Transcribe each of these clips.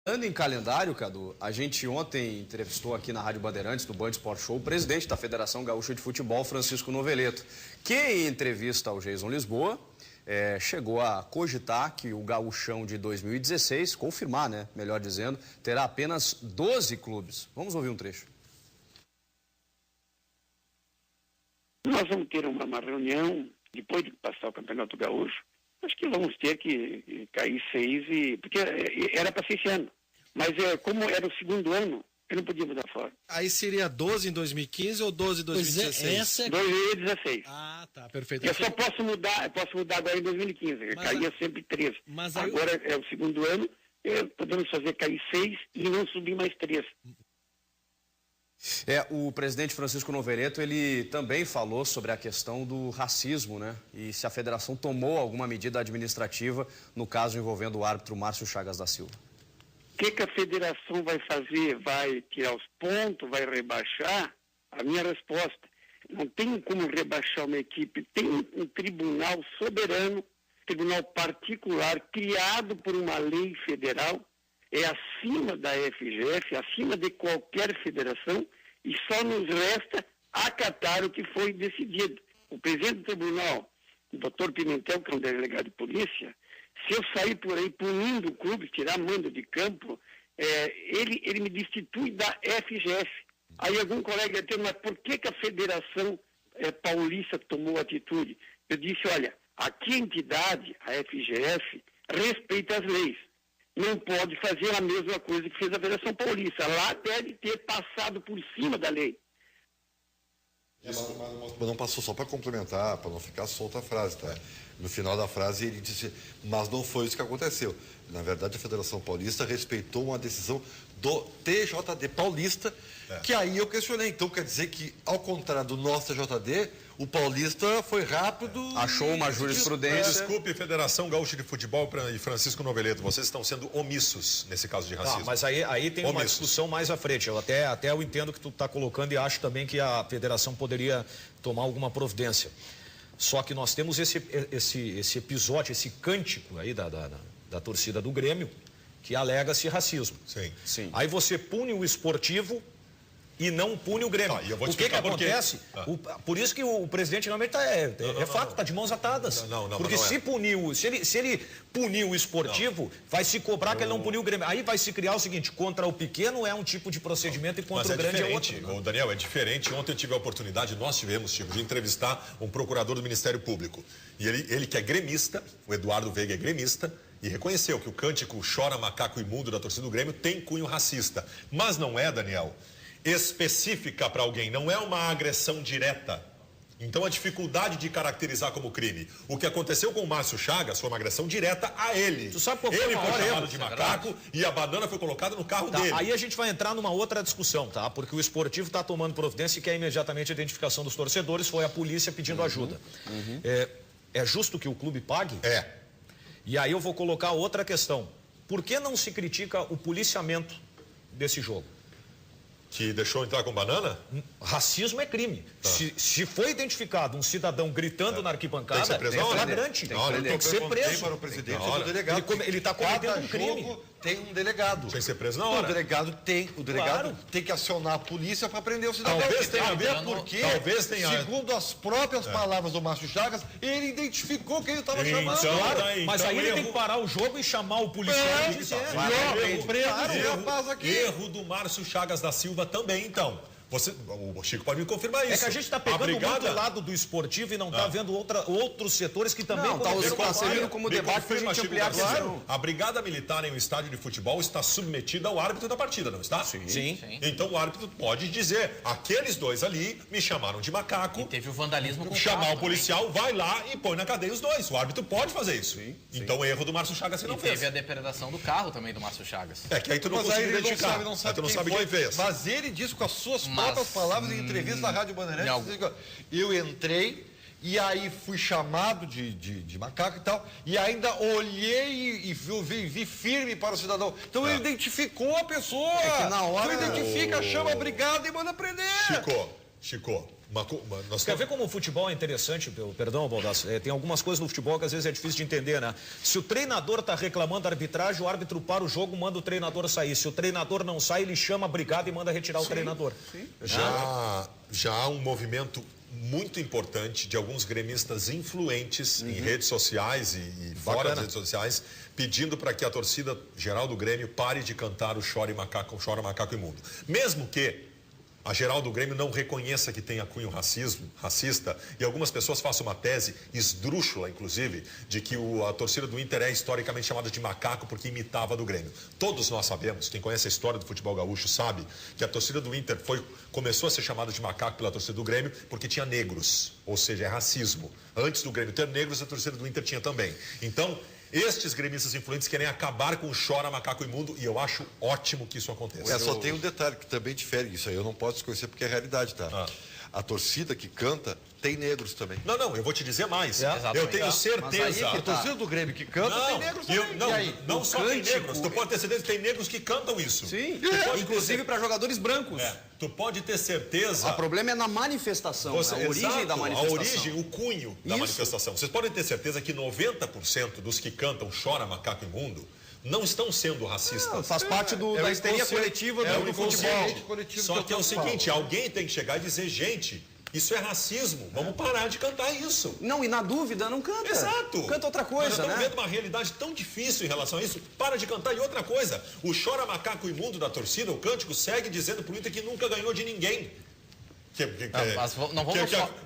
Falando em calendário, Cadu, a gente ontem entrevistou aqui na Rádio Bandeirantes, do Band Sport Show, o presidente da Federação Gaúcha de Futebol, Francisco Noveleto, que em entrevista ao Jason Lisboa, chegou a cogitar que o Gauchão de 2016, confirmar, né, melhor dizendo, terá apenas 12 clubes. Vamos ouvir um trecho. Nós vamos ter uma reunião, depois de passar o Campeonato Gaúcho, acho que vamos ter que cair 6, porque era para ser esse ano. Mas como era o segundo ano, eu não podia mudar fora. Aí seria 12 em 2015 ou 12 em 2016? 2016. Ah, tá, perfeito. Eu só posso mudar agora em 2015, caía sempre 13. Mas aí... Agora é o segundo ano, podemos fazer cair 6 e não subir mais 3. O presidente Francisco Noveleto, ele também falou sobre a questão do racismo, né? E se a federação tomou alguma medida administrativa no caso envolvendo o árbitro Márcio Chagas da Silva. O que a federação vai fazer? Vai tirar os pontos? Vai rebaixar? A minha resposta, não tem como rebaixar uma equipe. Tem um tribunal soberano, tribunal particular, criado por uma lei federal, é acima da FGF, acima de qualquer federação, e só nos resta acatar o que foi decidido. O presidente do tribunal, o doutor Pimentel, que é um delegado de polícia, se eu sair por aí punindo o clube, tirar mando de campo, ele me destitui da FGF. Aí algum colega diz, mas por que a Federação Paulista tomou atitude? Eu disse, olha, aqui a entidade, a FGF, respeita as leis. Não pode fazer a mesma coisa que fez a Federação Paulista. Lá deve ter passado por cima da lei. Mas não passou, só para complementar, para não ficar solta a frase, tá? No final da frase ele disse, mas não foi isso que aconteceu. Na verdade, a Federação Paulista respeitou uma decisão do TJD Paulista, que aí eu questionei. Então quer dizer que, ao contrário do nosso TJD, o Paulista foi rápido... Achou uma jurisprudência... Desculpe, Federação Gaúcha de Futebol e Francisco Noveleto, vocês estão sendo omissos nesse caso de racismo. Mas aí tem uma discussão mais à frente. Eu até eu entendo que tu está colocando e acho também que a federação poderia tomar alguma providência. Só que nós temos esse episódio, esse cântico aí da torcida do Grêmio, que alega-se racismo. Sim. Aí você pune o esportivo e não pune o Grêmio. E eu vou te o que acontece? Ah. Por isso que o presidente realmente está de mãos atadas. Porque se ele punir o esportivo, vai se cobrar que ele não puniu o Grêmio. Aí vai se criar o seguinte, contra o pequeno é um tipo de procedimento e contra o grande é outro. Daniel, é diferente. Ontem eu tive a oportunidade, nós tivemos, Chico, de entrevistar um procurador do Ministério Público. E ele que é gremista, o Eduardo Veiga é gremista, e reconheceu que o cântico Chora Macaco Imundo da torcida do Grêmio tem cunho racista. Mas não é, Daniel, específica para alguém, não é uma agressão direta. Então a dificuldade de caracterizar como crime. O que aconteceu com o Márcio Chagas foi uma agressão direta a ele. Tu sabe qual foi ele o foi maior chamado erro, de macaco e a banana foi colocada no carro dele. Aí a gente vai entrar numa outra discussão, tá? Porque o esportivo está tomando providência e quer imediatamente a identificação dos torcedores, foi a polícia pedindo ajuda. É justo que o clube pague? E aí eu vou colocar outra questão. Por que não se critica o policiamento desse jogo? Que deixou entrar com banana? Racismo é crime. Se foi identificado um cidadão gritando na arquibancada, é flagrante. Tem que ser preso. Para o presidente do delegado. Ele está cometendo um crime. Jogo tem um delegado. Tem que ser preso na hora. O delegado tem que acionar a polícia para prender o cidadão. Talvez tenha a ver porque, segundo as próprias palavras do Márcio Chagas, ele identificou quem ele estava chamando. Mas aí ele tem que parar o jogo e chamar o policial e dizer. Erro do Márcio Chagas da Silva também, então. O Chico pode me confirmar isso. É que a gente está pegando muito o lado do esportivo e não está vendo outros setores que também... Está servindo como debate para a gente ampliar. Claro. A Brigada Militar em um estádio de futebol está submetida ao árbitro da partida, não está? Sim. Então o árbitro pode dizer, aqueles dois ali me chamaram de macaco. E teve o vandalismo com chamar o policial, vai lá e põe na cadeia os dois. O árbitro pode fazer isso. Então o erro do Márcio Chagas você não fez. Teve a depredação do carro também do Márcio Chagas. É que aí tu não consegue identificar. Não sabe quem fez. Mas ele disse com as suas próprias palavras em entrevista na Rádio Bandeirantes, eu entrei e aí fui chamado de macaco e tal, e ainda olhei e vi firme para o cidadão. Então ele identificou a pessoa. É que na hora... Então identifica, chama a brigada e manda prender. Chico, Quer ver como o futebol é interessante? Perdão, Baldassi, tem algumas coisas no futebol que às vezes é difícil de entender, né? Se o treinador está reclamando da arbitragem, o árbitro para o jogo, manda o treinador sair. Se o treinador não sai, ele chama a brigada e manda retirar o treinador. Sim. Já há um movimento muito importante de alguns gremistas influentes em redes sociais e fora das redes sociais, pedindo para que a torcida geral do Grêmio pare de cantar o Chora Macaco Imundo. Mesmo que a geral do Grêmio não reconheça que tenha cunho racista, e algumas pessoas façam uma tese esdrúxula, inclusive, de que a torcida do Inter é historicamente chamada de macaco porque imitava a do Grêmio. Todos nós sabemos, quem conhece a história do futebol gaúcho sabe, que a torcida do Inter começou a ser chamada de macaco pela torcida do Grêmio porque tinha negros, ou seja, é racismo. Antes do Grêmio ter negros, a torcida do Inter tinha também. Então, estes gremistas influentes querem acabar com o Chora Macaco Imundo e eu acho ótimo que isso aconteça. Só tem um detalhe que também difere isso aí, eu não posso desconhecer porque é realidade, tá? A torcida que canta tem negros também. Não, eu vou te dizer mais. Eu tenho certeza. A torcida do Grêmio que canta tem negros também. Não só tem negros, tu pode ter certeza que tem negros que cantam isso. Sim, inclusive para jogadores brancos. Tu pode ter certeza. O problema é na manifestação, a origem da manifestação. A origem, o cunho da manifestação. Vocês podem ter certeza que 90% dos que cantam Chora Macaco Imundo não estão sendo racistas. Faz parte da histeria coletiva do futebol. Só que é o seguinte, alguém tem que chegar e dizer, gente, isso é racismo, vamos parar de cantar isso. Não, e na dúvida não canta. Exato. Canta outra coisa, Nós estamos vendo uma realidade tão difícil em relação a isso, para de cantar. E outra coisa, o Chora Macaco Imundo da torcida, o cântico, segue dizendo pro Inter que nunca ganhou de ninguém.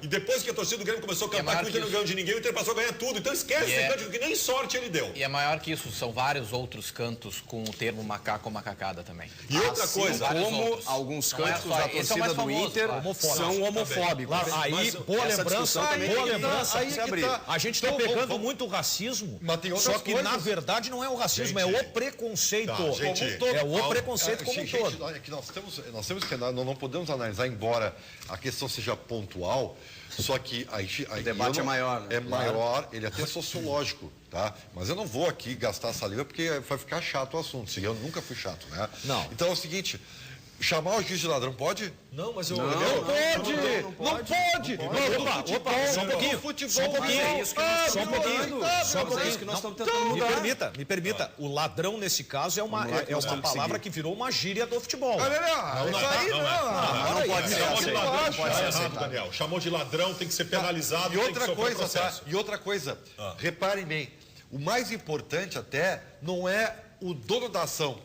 E depois que a torcida do Grêmio começou a cantar que o Inter não ganhou de ninguém, o Inter passou a ganhar tudo. Então esquece esse cântico, que nem sorte ele deu. E é maior que isso, são vários outros cantos com o termo macaco ou macacada também. E outra coisa, como alguns cânticos da torcida do Inter são homofóbicos. Aí, boa lembrança. A gente está pegando muito o racismo, só que na verdade não é o racismo, é o preconceito. É o preconceito como um todo. Nós temos que não podemos analisar, embora a questão seja pontual, só que o debate é maior, né? É maior, ele é até sociológico, tá? Mas eu não vou aqui gastar saliva porque vai ficar chato o assunto. Eu nunca fui chato, né? Não. Então é o seguinte, chamar o juiz de ladrão pode? Não, mas não pode. Só um pouquinho. Só um pouquinho. Só um pouquinho. É isso que nós estamos tentando mudar. Me permita. O ladrão, nesse caso, é uma palavra que virou uma gíria do futebol. Não pode ser. Daniel. Chamou de ladrão, tem que ser penalizado. E outra coisa, reparem bem, o mais importante até não é o dono da ação.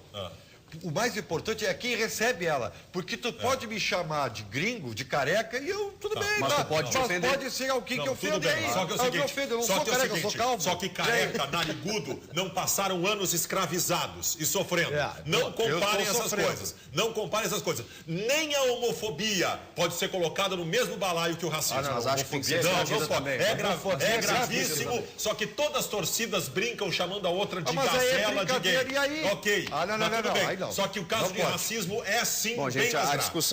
O mais importante é quem recebe ela. Porque tu pode me chamar de gringo, de careca, e eu, tudo bem, mas tu pode te ofender. Pode ser alguém que ofende aí. Só que é o seguinte, eu não sou careca, eu sou calvo. Só que careca, narigudo, não passaram anos escravizados e sofrendo. Não comparem essas coisas. Não comparem essas coisas. Nem a homofobia pode ser colocada no mesmo balaio que o racismo. Mas acho que tem que ser também. É gravíssimo, só que todas as torcidas brincam chamando a outra de gazela, de gay. Ok, mas tudo bem. Só que o caso de racismo é sim bem mais grave.